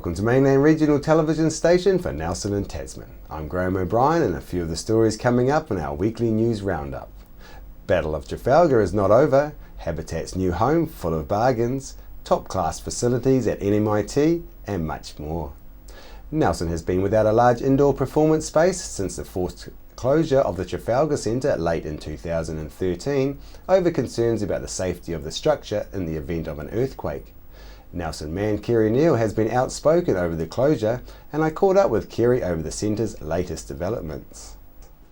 Welcome to Mainland Regional Television Station for Nelson and Tasman. I'm Graham O'Brien, and a few of the stories coming up in our weekly news roundup. Battle of Trafalgar is not over, Habitat's new home full of bargains, top-class facilities at NMIT, and much more. Nelson has been without a large indoor performance space since the forced closure of the Trafalgar Centre late in 2013 over concerns about the safety of the structure in the event of an earthquake. Nelson man Kerry Neal has been outspoken over the closure, and I caught up with Kerry over the centre's latest developments.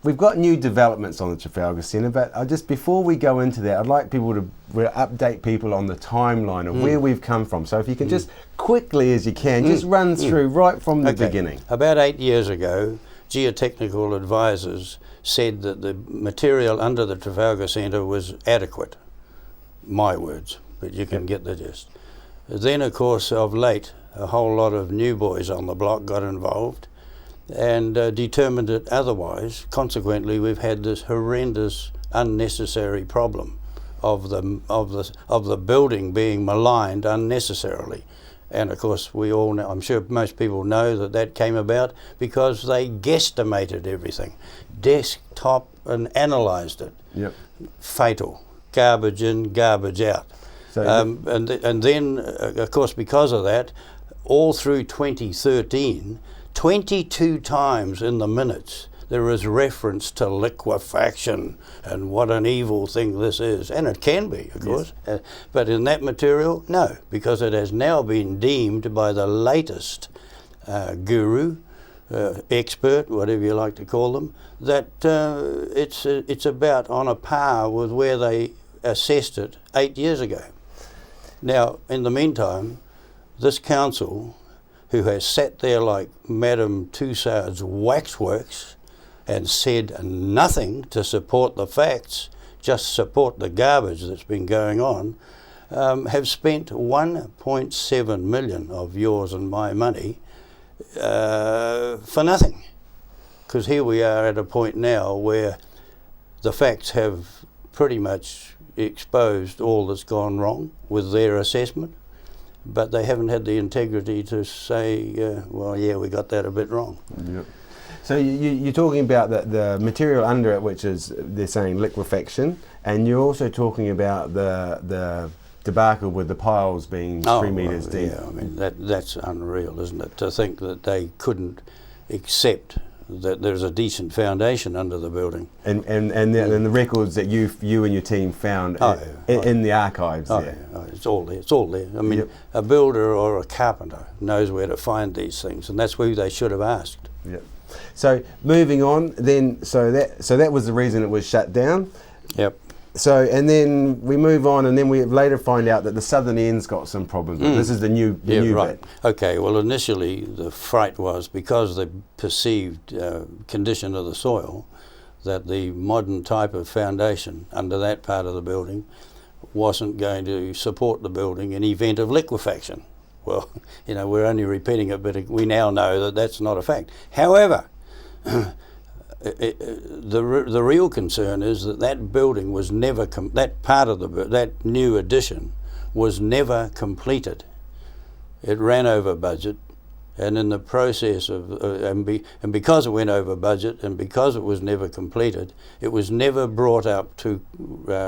We've got new developments on the Trafalgar Centre, but just before we go into that, I'd like people to update people on the timeline of where we've come from. So if you can just quickly as you can, just run through right from the beginning. About 8 years ago, geotechnical advisors said that the material under the Trafalgar Centre was adequate. My words, but you can get the gist. Then, of course, of late, a whole lot of new boys on the block got involved and determined it otherwise. Consequently, we've had this horrendous, unnecessary problem of the building being maligned unnecessarily. And of course, we all know, I'm sure most people know that that came about because they guesstimated everything, desktop and analysed it. Yep. Fatal. Garbage in, garbage out. So and then, of course, because of that, all through 2013, 22 times in the minutes, there is reference to liquefaction and what an evil thing this is. And it can be, of course. But in that material, no, because it has now been deemed by the latest guru, expert, whatever you like to call them, that it's about on a par with where they assessed it 8 years ago. Now, in the meantime, this council, who has sat there like Madame Tussauds waxworks and said nothing to support the facts, just support the garbage that's been going on, have spent 1.7 million of yours and my money for nothing. Because here we are at a point now where the facts have pretty much exposed all that's gone wrong with their assessment, but they haven't had the integrity to say, well, yeah, we got that a bit wrong. Yep. So you're talking about the material under it, which is, they're saying liquefaction, and you're also talking about the debacle with the piles being 3 metres deep. Yeah, I mean, that's unreal, isn't it? To think that they couldn't accept that there's a decent foundation under the building. And the records that you and your team found in the archives there. Yeah, it's all there, it's all there. I mean, a builder or a carpenter knows where to find these things, and that's who they should have asked. Yep. So moving on, then, so that was the reason it was shut down. Yep. So, and then we move on, and then we later find out that the southern end's got some problems. This is the new right. bit. Okay, well, initially the fright was because the perceived condition of the soil, that the modern type of foundation under that part of the building wasn't going to support the building in event of liquefaction. Well, you know, we're only repeating it, but we now know that that's not a fact. However, the real concern is that building was never that part of that new addition was never completed. It ran over budget, and in the process of and because it went over budget and because it was never completed, it was never brought up to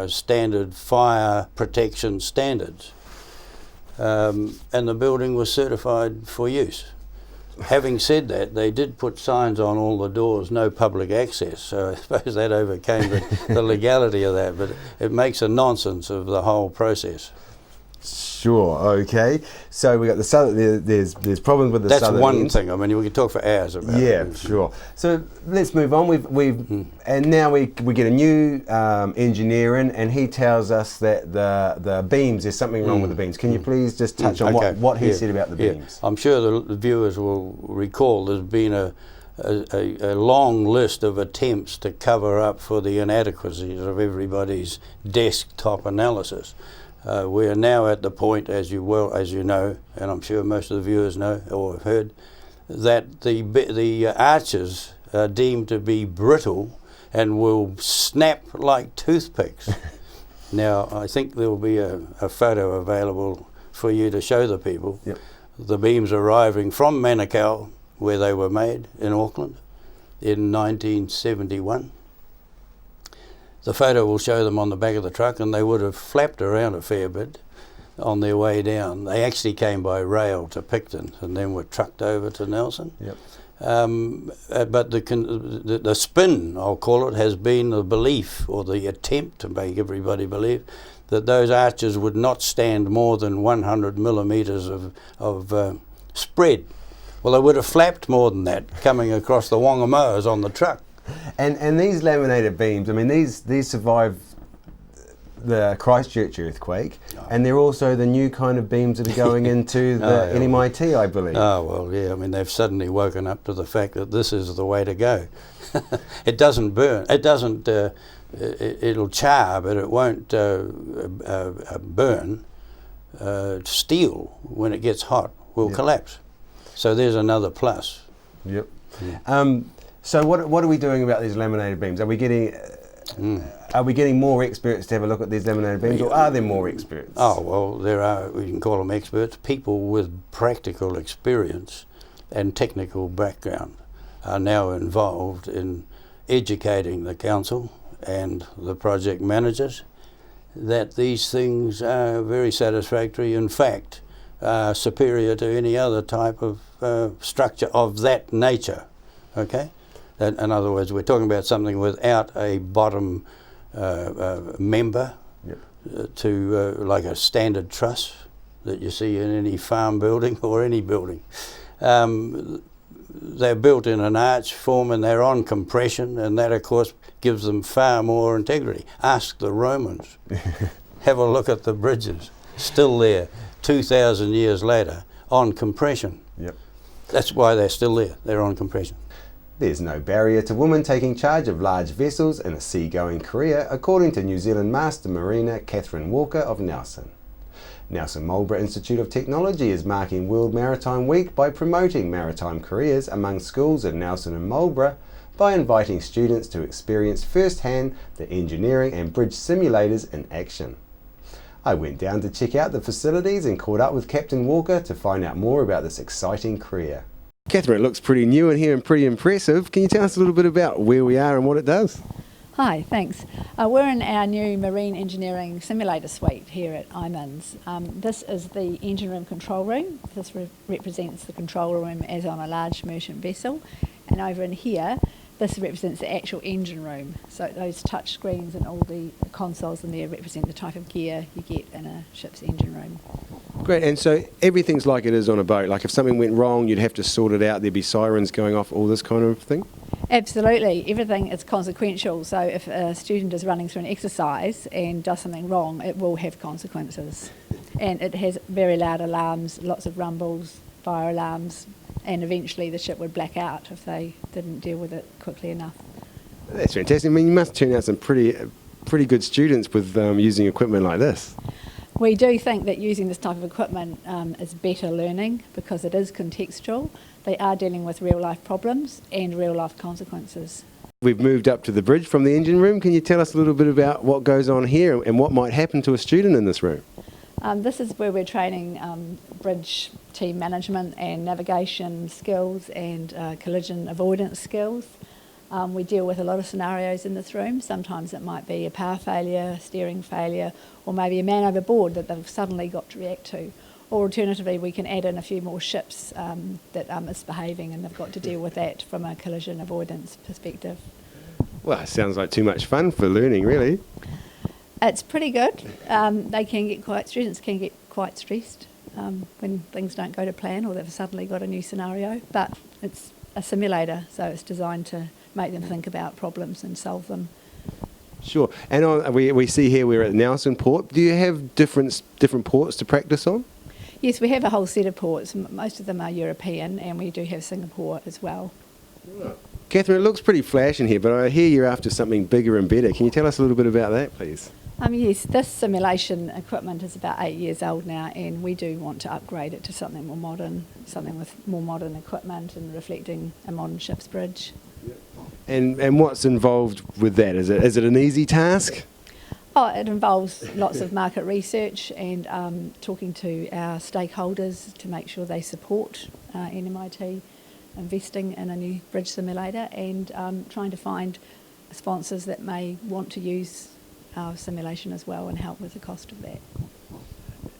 standard fire protection standards, and the building was certified for use. Having said that, they did put signs on all the doors, no public access, so I suppose that overcame the legality of that, but it makes a nonsense of the whole process. Sure, okay. So we got the southern, there's problems with the southern end. That's one thing. I mean, we could talk for hours about it. Yeah, sure. So let's move on. And now we get a new engineer in, and he tells us that the beams, there's something wrong with the beams. Can you please just touch on what he said about the beams? I'm sure the viewers will recall there's been a long list of attempts to cover up for the inadequacies of everybody's desktop analysis. We are now at the point, as you know, and I'm sure most of the viewers know or have heard, that the arches are deemed to be brittle and will snap like toothpicks. Now, I think there will be a photo available for you to show the people. Yep. the beams arriving from Manukau, where they were made in Auckland in 1971. The photo will show them on the back of the truck, and they would have flapped around a fair bit on their way down. They actually came by rail to Picton and then were trucked over to Nelson. Yep. But the spin, I'll call it, has been the belief, or the attempt to make everybody believe, that those arches would not stand more than 100 millimetres of spread. Well, they would have flapped more than that coming across the Whangamoas on the truck. And these laminated beams, I mean, these survived the Christchurch earthquake, and they're also the new kind of beams that are going into the NMIT, I believe. Oh, well, yeah, I mean, they've suddenly woken up to the fact that this is the way to go. It doesn't burn, it doesn't, it'll char, but it won't burn. Steel, when it gets hot, will collapse. So there's another plus. Yep. So what are we doing about these laminated beams? Are we getting more experts to have a look at these laminated beams, or are there more experts? Oh, well, there are, we can call them experts. People with practical experience and technical background are now involved in educating the council and the project managers that these things are very satisfactory. In fact, superior to any other type of structure of that nature. Okay? In other words, we're talking about something without a bottom member to like a standard truss that you see in any farm building or any building. They're built in an arch form and they're on compression, and that of course gives them far more integrity. Ask the Romans. Have a look at the bridges, still there 2,000 years later on compression. Yep. That's why they're still there, they're on compression. There's no barrier to women taking charge of large vessels in a seagoing career, according to New Zealand Master Mariner Catherine Walker of Nelson. Nelson Marlborough Institute of Technology is marking World Maritime Week by promoting maritime careers among schools in Nelson and Marlborough by inviting students to experience firsthand the engineering and bridge simulators in action. I went down to check out the facilities and caught up with Captain Walker to find out more about this exciting career. Catherine, it looks pretty new in here and pretty impressive. Can you tell us a little bit about where we are and what it does? Hi, thanks. We're in our new Marine Engineering Simulator Suite here at IMINS. This is the engine room control room. This represents the control room as on a large merchant vessel. And over in here, this represents the actual engine room. So those touch screens and all the consoles in there represent the type of gear you get in a ship's engine room. Great, and so everything's like it is on a boat. Like if something went wrong, you'd have to sort it out, there'd be sirens going off, all this kind of thing? Absolutely, everything is consequential. So if a student is running through an exercise and does something wrong, it will have consequences. And it has very loud alarms, lots of rumbles, fire alarms, and eventually the ship would black out if they didn't deal with it quickly enough. That's fantastic. I mean, you must turn out some pretty good students with using equipment like this. We do think that using this type of equipment is better learning because it is contextual. They are dealing with real life problems and real life consequences. We've moved up to the bridge from the engine room. Can you tell us a little bit about what goes on here and what might happen to a student in this room? This is where we're training bridge team management and navigation skills and collision avoidance skills. We deal with a lot of scenarios in this room. Sometimes it might be a power failure, steering failure, or maybe a man overboard that they've suddenly got to react to. Or alternatively, we can add in a few more ships that are misbehaving and they've got to deal with that from a collision avoidance perspective. Well, it sounds like too much fun for learning, really. It's pretty good. Students can get quite stressed when things don't go to plan or they've suddenly got a new scenario, but it's a simulator, so it's designed to make them think about problems and solve them. Sure. And we see here we're at Nelson Port. Do you have different ports to practice on? Yes, we have a whole set of ports. Most of them are European, and we do have Singapore as well. Right. Catherine, it looks pretty flash in here, but I hear you're after something bigger and better. Can you tell us a little bit about that, please? Yes, this simulation equipment is about 8 years old now, and we do want to upgrade it to something more modern, something with more modern equipment and reflecting a modern ship's bridge. And what's involved with that? Is it an easy task? Oh, it involves lots of market research and talking to our stakeholders to make sure they support NMIT investing in a new bridge simulator, and trying to find sponsors that may want to use our simulation as well and help with the cost of that.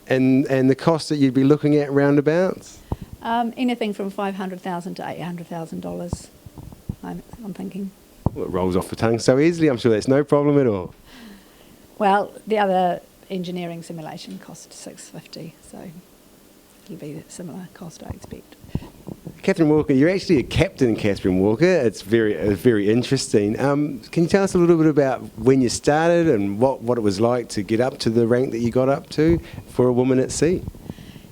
And the cost that you'd be looking at roundabouts? Anything from $500,000 to $800,000, I'm thinking. Well, it rolls off the tongue so easily, I'm sure that's no problem at all. Well, the other engineering simulation cost $650, so it'll be a similar cost, I expect. Catherine Walker, you're actually a captain, Catherine Walker. It's very interesting. Can you tell us a little bit about when you started and what it was like to get up to the rank that you got up to for a woman at sea?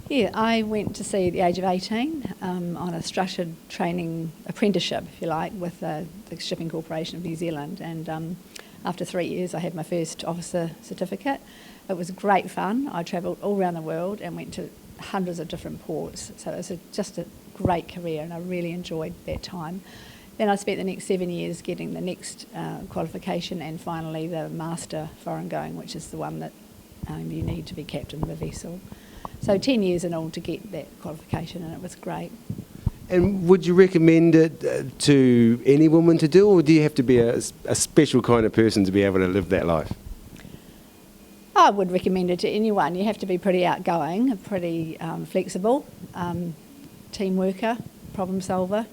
Yeah, I went to sea at the age of 18 on a structured training apprenticeship, if you like, with the Shipping Corporation of New Zealand, and after 3 years I had my first officer certificate. It was great fun. I travelled all around the world and went to hundreds of different ports, so it was just a great career and I really enjoyed that time. Then I spent the next 7 years getting the next qualification, and finally the Master Foreign Going, which is the one that you need to be captain of a vessel. So 10 years in all to get that qualification, and it was great. And would you recommend it to any woman to do, or do you have to be a special kind of person to be able to live that life? I would recommend it to anyone. You have to be pretty outgoing, pretty flexible, team worker, problem solver,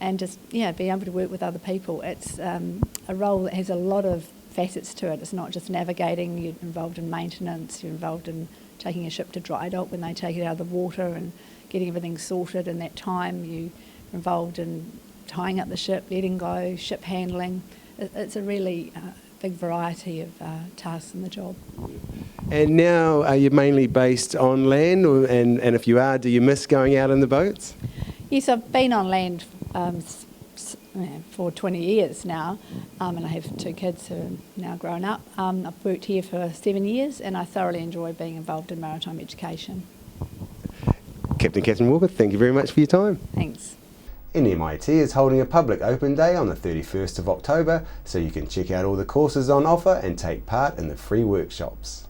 and just be able to work with other people. It's a role that has a lot of facets to it. It's not just navigating. You're involved in maintenance. You're involved in taking a ship to dry dock when they take it out of the water and getting everything sorted in that time. You're involved in tying up the ship, letting go, ship handling. It's a really big variety of tasks in the job. And now are you mainly based on land, and if you are, do you miss going out in the boats? Yes, I've been on land for 20 years now, and I have 2 kids who are now grown up. I've worked here for 7 years and I thoroughly enjoy being involved in maritime education. Captain Catherine Walker, thank you very much for your time. Thanks. NMIT is holding a public open day on the 31st of October, so you can check out all the courses on offer and take part in the free workshops.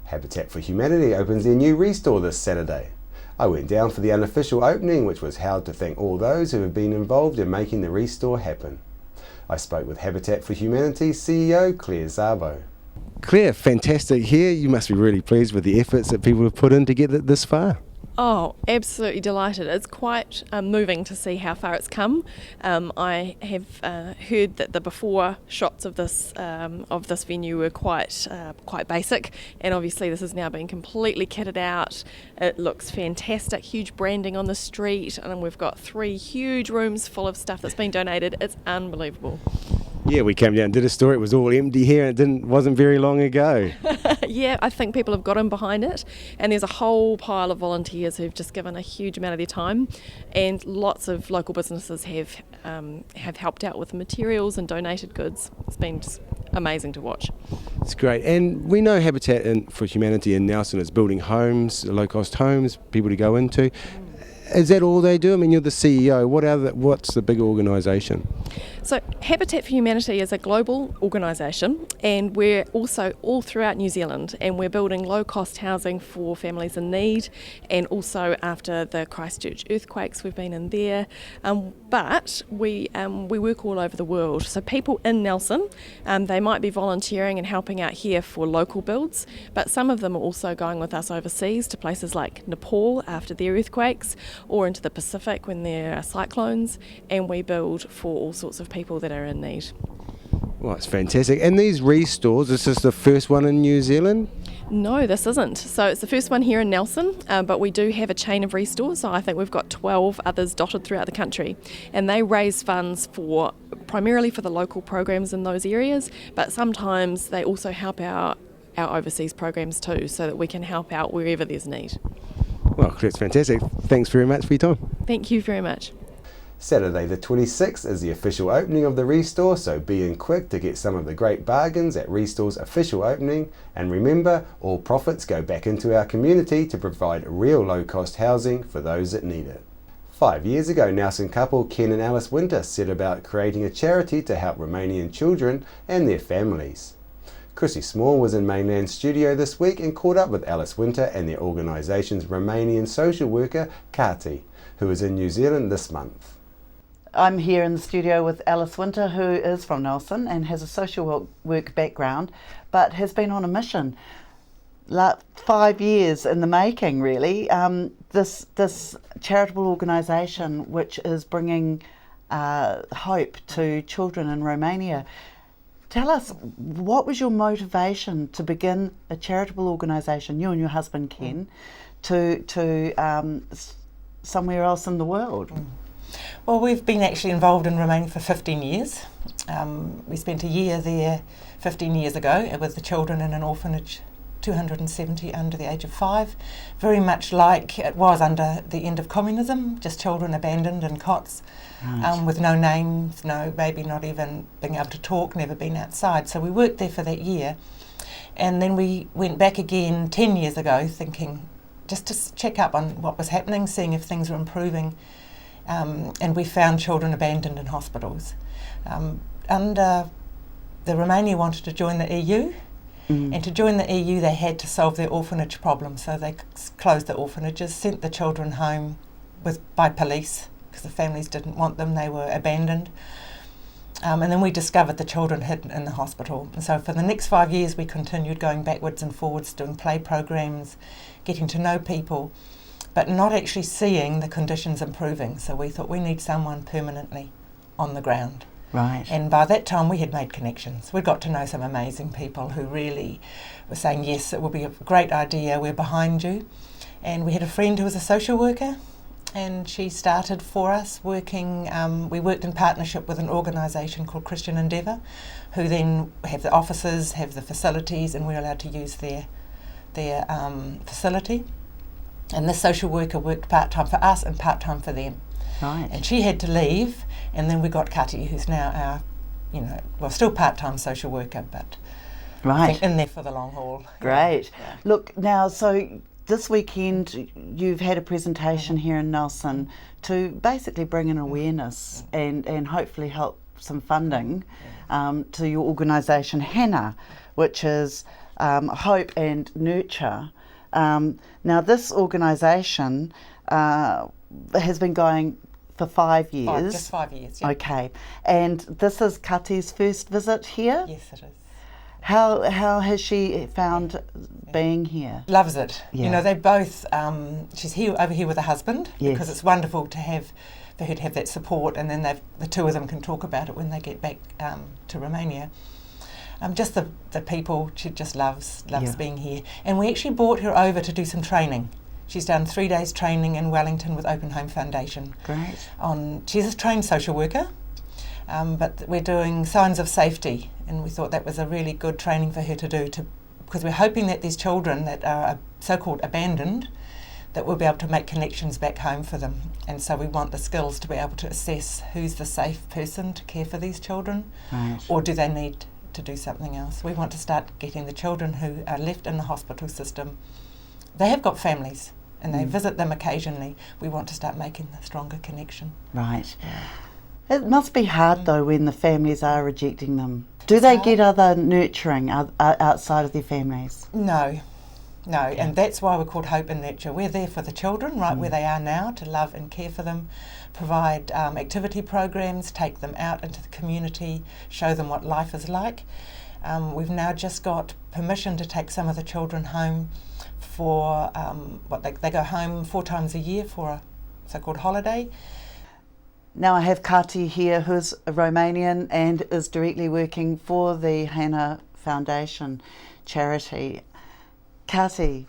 Habitat for Humanity opens their new restore this Saturday. I went down for the unofficial opening, which was held to thank all those who have been involved in making the restore happen. I spoke with Habitat for Humanity CEO Claire Zabo. Claire, fantastic here. You must be really pleased with the efforts that people have put in to get it this far. Oh, absolutely delighted. It's quite moving to see how far it's come. I have heard that the before shots of this venue were quite basic, and obviously this has now been completely kitted out. It looks fantastic, huge branding on the street, and we've got 3 huge rooms full of stuff that's been donated. It's unbelievable. Yeah, we came down and did a story. It was all empty here, and it wasn't very long ago. Yeah, I think people have gotten behind it, and there's a whole pile of volunteers who've just given a huge amount of their time, and lots of local businesses have helped out with materials and donated goods. It's been just amazing to watch. It's great, and we know Habitat for Humanity in Nelson is building homes, low-cost homes, people to go into. Is that all they do? I mean, you're the CEO. What's the big organisation? So Habitat for Humanity is a global organisation, and we're also all throughout New Zealand, and we're building low-cost housing for families in need, and also after the Christchurch earthquakes, we've been in there. But we work all over the world. So people in Nelson, they might be volunteering and helping out here for local builds, but some of them are also going with us overseas to places like Nepal after their earthquakes, or into the Pacific when there are cyclones, and we build for all sorts of people that are in need. Well, it's fantastic. And these restores, this is the first one in New Zealand? No, this isn't. So it's the first one here in Nelson, but we do have a chain of restores. So I think we've got 12 others dotted throughout the country, and they raise funds primarily for the local programs in those areas, but sometimes they also help our overseas programs too, so that we can help out wherever there's need. Well, that's fantastic. Thanks very much for your time. Thank you very much. Saturday the 26th is the official opening of the Restore, so be in quick to get some of the great bargains at Restore's official opening. And remember, all profits go back into our community to provide real low-cost housing for those that need it. 5 years ago, Nelson couple Ken and Alice Winter set about creating a charity to help Romanian children and their families. Chrissy Small was in Mainland studio this week and caught up with Alice Winter and the organisation's Romanian social worker, Kati, who is in New Zealand this month. I'm here in the studio with Alice Winter, who is from Nelson and has a social work background, but has been on a mission. 5 years in the making, really. This charitable organisation which is bringing hope to children in Romania. Tell us, what was your motivation to begin a charitable organisation, you and your husband Ken, to somewhere else in the world? Well, we've been actually involved in Romania for 15 years. We spent a year there 15 years ago with the children in an orphanage, 270 under the age of 5, very much like it was under the end of communism, just children abandoned in cots, with no names, no maybe not even being able to talk, never been outside. So we worked there for that year, and then we went back again 10 years ago, thinking just to check up on what was happening, seeing if things were improving, and we found children abandoned in hospitals. The Romania wanted to join the EU. And to join the EU they had to solve their orphanage problem, so they closed the orphanages, sent the children home by police because the families didn't want them, they were abandoned. And then we discovered the children hidden in the hospital. And so for the next 5 years we continued going backwards and forwards, doing play programs, getting to know people, but not actually seeing the conditions improving. So we thought we need someone permanently on the ground. Right. And by that time we had made connections. We'd got to know some amazing people who really were saying, yes, it will be a great idea, we're behind you. And we had a friend who was a social worker, and she started for us working, we worked in partnership with an organisation called Christian Endeavour, who then have the offices, have the facilities, and we're allowed to use their facility. And this social worker worked part-time for us and part-time for them. Right. And she had to leave, and then we got Kati, who's now our, still part-time social worker, but I think in there for the long haul. Great. Yeah. Look, now, so this weekend you've had a presentation here in Nelson to basically bring an awareness and hopefully help some funding to your organisation, Hannah, which is Hope and Nurture. Now, this organisation has been going for 5 years. Just 5 years, yeah. Okay. And this is Kati's first visit here? Yes, it is. How has she found being here? Loves it. Yeah. You know, they both, she's over here with her husband, Yes. because it's wonderful for her to have that support, and then the two of them can talk about it when they get back to Romania. Just the people, she just loves being here. And we actually brought her over to do some training. She's done 3 days training in Wellington with Open Home Foundation. Great. She's a trained social worker, but we're doing signs of safety, and we thought that was a really good training for her to do, because we're hoping that these children that are so-called abandoned, that we'll be able to make connections back home for them. And so we want the skills to be able to assess who's the safe person to care for these children, Right. or do they need to do something else. We want to start getting the children who are left in the hospital system. They have got families and they visit them occasionally. We want to start making the stronger connection. Right. It must be hard though when the families are rejecting them. Do they get other nurturing outside of their families? No. And that's why we're called Hope and Nurture. We're there for the children right where they are now, to love and care for them, provide activity programs, take them out into the community, show them what life is like. We've now just got permission to take some of the children home for they go home 4 times a year for a so-called holiday. Now I have Kati here, who's a Romanian and is directly working for the Hannah Foundation charity. Kati,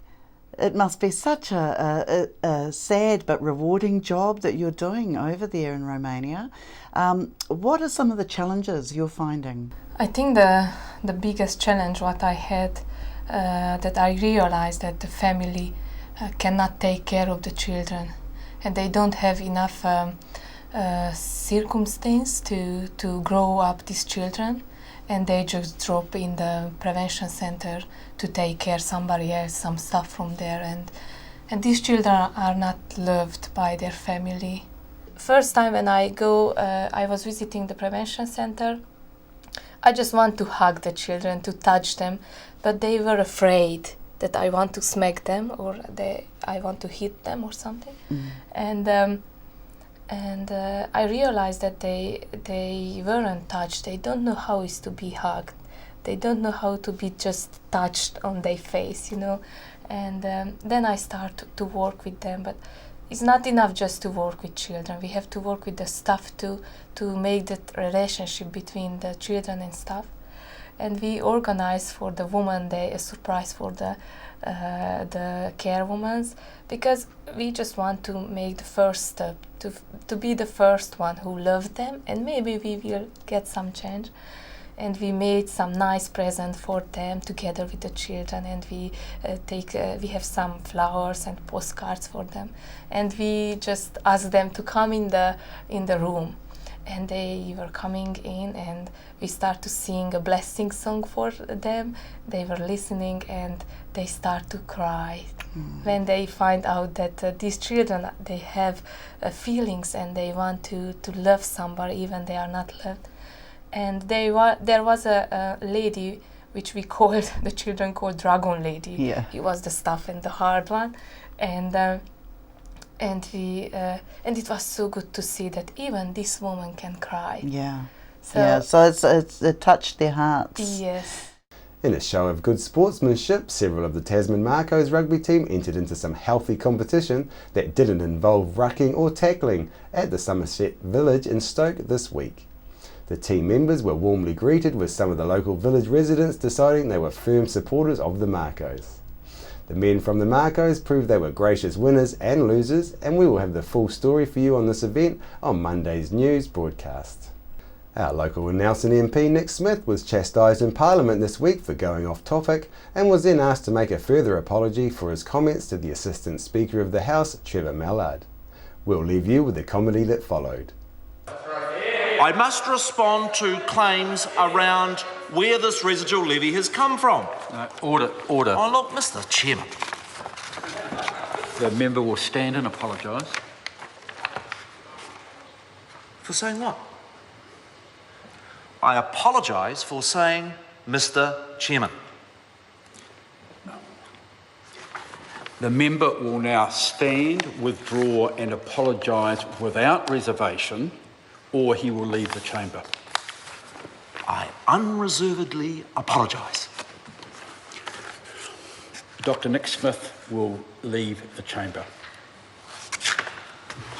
it must be such a sad but rewarding job that you're doing over there in Romania. What are some of the challenges you're finding? I think the biggest challenge what I had, that I realized that the family cannot take care of the children, and they don't have enough circumstance to grow up these children, and they just drop in the prevention center to take care somebody else, some stuff from there, and these children are not loved by their family. First time when I was visiting the prevention center, I just want to hug the children, to touch them, but they were afraid that I want to smack them or I want to hit them or something. And I realized that they weren't touched. They don't know how it's to be hugged. They don't know how to be just touched on their face, you know. And then I start to work with them. But it's not enough just to work with children. We have to work with the staff too, to make that relationship between the children and staff. And we organize for the Woman Day a surprise for the care women, because we just want to make the first step, to be the first one who loved them, and maybe we will get some change. And we made some nice present for them together with the children, and we have some flowers and postcards for them, and we just asked them to come in the room. And they were coming in, and we start to sing a blessing song for them. They were listening, and they start to cry when they find out that these children, they have feelings and they want to love somebody even they are not loved. And there was a lady which we called, the children called Dragon Lady. Yeah. He was the tough and the hard one, and it was so good to see that even this woman can cry. Yeah. So it touched their hearts. Yes. In a show of good sportsmanship, several of the Tasman Marcos rugby team entered into some healthy competition that didn't involve rucking or tackling at the Somerset Village in Stoke this week. The team members were warmly greeted, with some of the local village residents deciding they were firm supporters of the Marcos. The men from the Marcos proved they were gracious winners and losers, and we will have the full story for you on this event on Monday's news broadcast. Our local Nelson MP Nick Smith was chastised in Parliament this week for going off topic, and was then asked to make a further apology for his comments to the Assistant Speaker of the House, Trevor Mallard. We'll leave you with the comedy that followed. I must respond to claims around where this residual levy has come from. Order. Oh, look, Mr. Chairman. The member will stand and apologise. For saying what? I apologise for saying Mr. Chairman. The member will now stand, withdraw and apologise without reservation, or he will leave the chamber. I unreservedly apologise. Dr. Nick Smith will leave the chamber.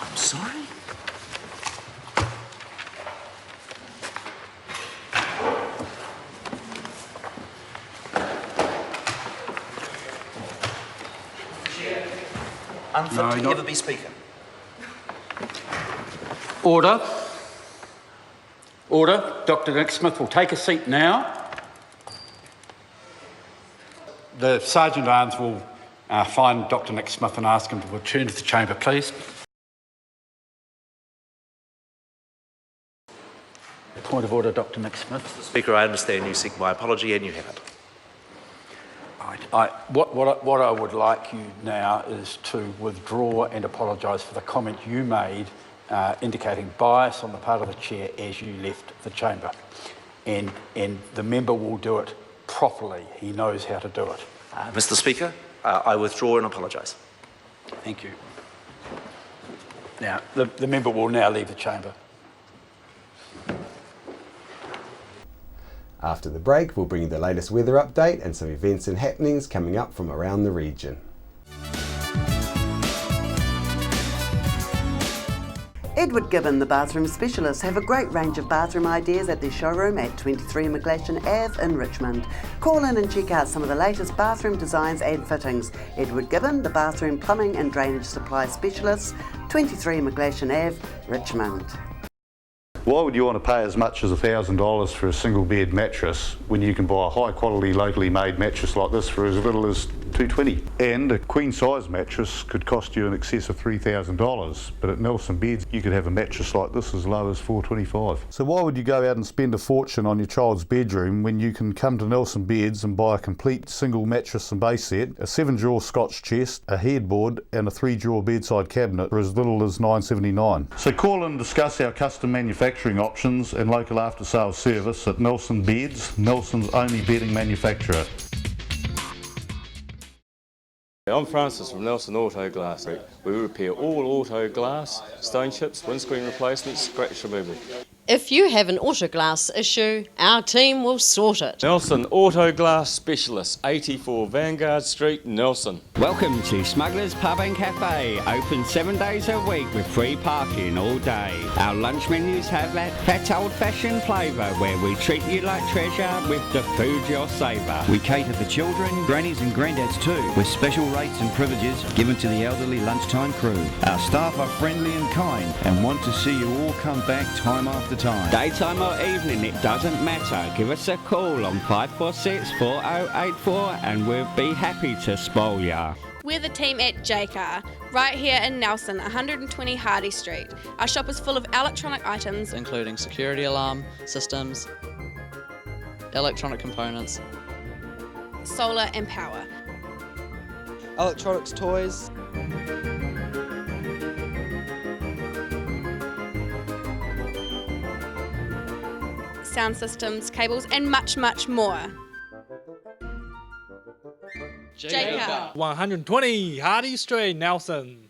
I'm sorry? Unfit to ever be Speaker. Order. Dr. Nick Smith will take a seat now. The Sergeant at Arms will find Dr. Nick Smith and ask him to return to the chamber, please. Point of order, Dr. Nick Smith. Mr. Speaker, I understand you seek my apology, and you have it. What I would like you now is to withdraw and apologise for the comment you made indicating bias on the part of the chair as you left the chamber. And the member will do it properly. He knows how to do it. Mr. Speaker, I withdraw and apologise. Thank you. Now, the member will now leave the chamber. After the break, we'll bring you the latest weather update and some events and happenings coming up from around the region. Edward Gibbon, the bathroom specialist, have a great range of bathroom ideas at their showroom at 23 McGlashan Ave in Richmond. Call in and check out some of the latest bathroom designs and fittings. Edward Gibbon, the bathroom plumbing and drainage supply specialist, 23 McGlashan Ave, Richmond. Why would you want to pay as much as $1,000 for a single bed mattress when you can buy a high quality locally made mattress like this for as little as $220. And a queen size mattress could cost you in excess of $3,000, but at Nelson Beds you could have a mattress like this as low as $425. So why would you go out and spend a fortune on your child's bedroom when you can come to Nelson Beds and buy a complete single mattress and base set, a 7-drawer Scotch chest, a headboard and a 3-drawer bedside cabinet for as little as $979. So call and discuss our custom manufacturing options and local after sales service at Nelson Beds, Nelson's only bedding manufacturer. I'm Francis from Nelson Auto Glass. We repair all auto glass, stone chips, windscreen replacements, scratch removal. If you have an auto glass issue, our team will sort it. Nelson Auto Glass Specialists, 84 Vanguard Street, Nelson. Welcome to Smugglers Pub and Cafe, open 7 days a week with free parking all day. Our lunch menus have that fat old-fashioned flavour where we treat you like treasure with the food you'll savour. We cater for children, grannies and granddads too, with special rates and privileges given to the elderly lunchtime crew. Our staff are friendly and kind and want to see you all come back time after time. Daytime or evening, it doesn't matter. Give us a call on 546 4084 and we'll be happy to spoil ya. We're the team at JCar, right here in Nelson, 120 Hardy Street. Our shop is full of electronic items, including security alarm systems, electronic components, solar and power, electronics toys, sound systems, cables, and much, much more. JCar. 120 Hardy Street, Nelson.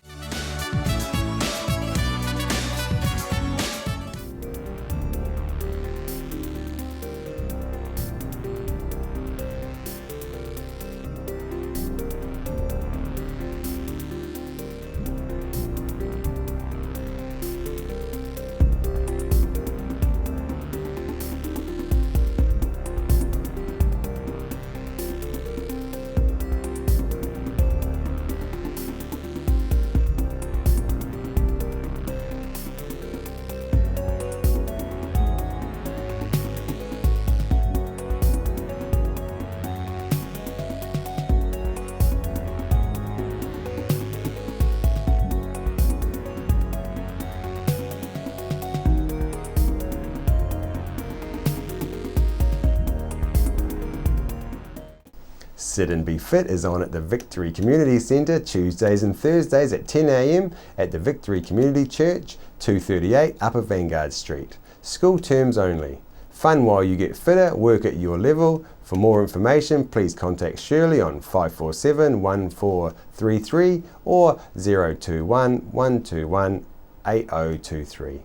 Sit and Be Fit is on at the Victory Community Centre Tuesdays and Thursdays at 10 a.m. at the Victory Community Church, 238 Upper Vanguard Street. School terms only. Fun while you get fitter, work at your level. For more information, please contact Shirley on 547 1433 or 021 121 8023.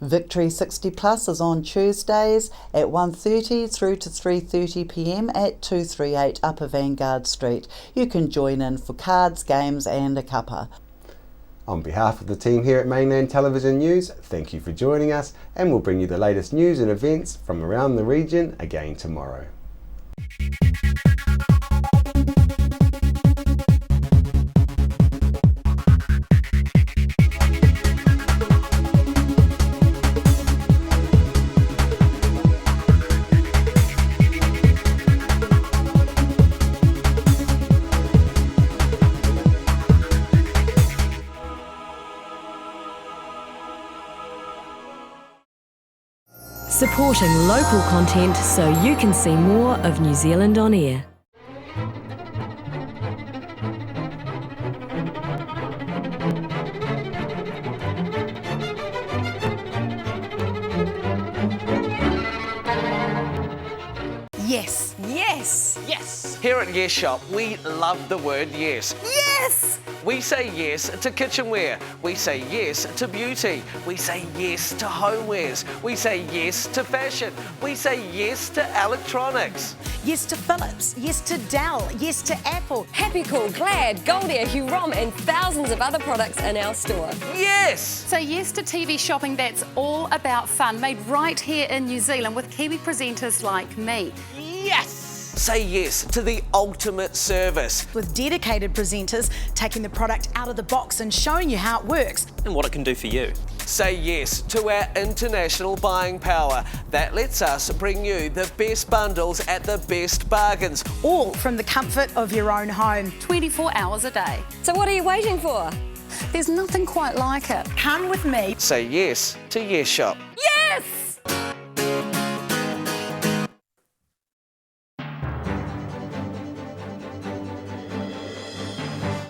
Victory 60 Plus is on Tuesdays at 1:30 through to 3:30 p.m. at 238 Upper Vanguard Street. You can join in for cards, games and a cuppa. On behalf of the team here at Mainland Television News, thank you for joining us, and we'll bring you the latest news and events from around the region again tomorrow. Supporting local content so you can see more of New Zealand on air. Yes. Yes. Yes. Here at Yes Shop, we love the word yes. Yes. We say yes to kitchenware. We say yes to beauty. We say yes to homewares. We say yes to fashion. We say yes to electronics. Yes to Philips. Yes to Dell. Yes to Apple. Happy Cool, Glad, Goldia, Huron and thousands of other products in our store. Yes! Say yes to TV shopping that's all about fun, made right here in New Zealand with Kiwi presenters like me. Yes! Say yes to the ultimate service. With dedicated presenters taking the product out of the box and showing you how it works. And what it can do for you. Say yes to our international buying power. That lets us bring you the best bundles at the best bargains. All from the comfort of your own home. 24 hours a day. So what are you waiting for? There's nothing quite like it. Come with me. Say yes to Yes Shop. Yes!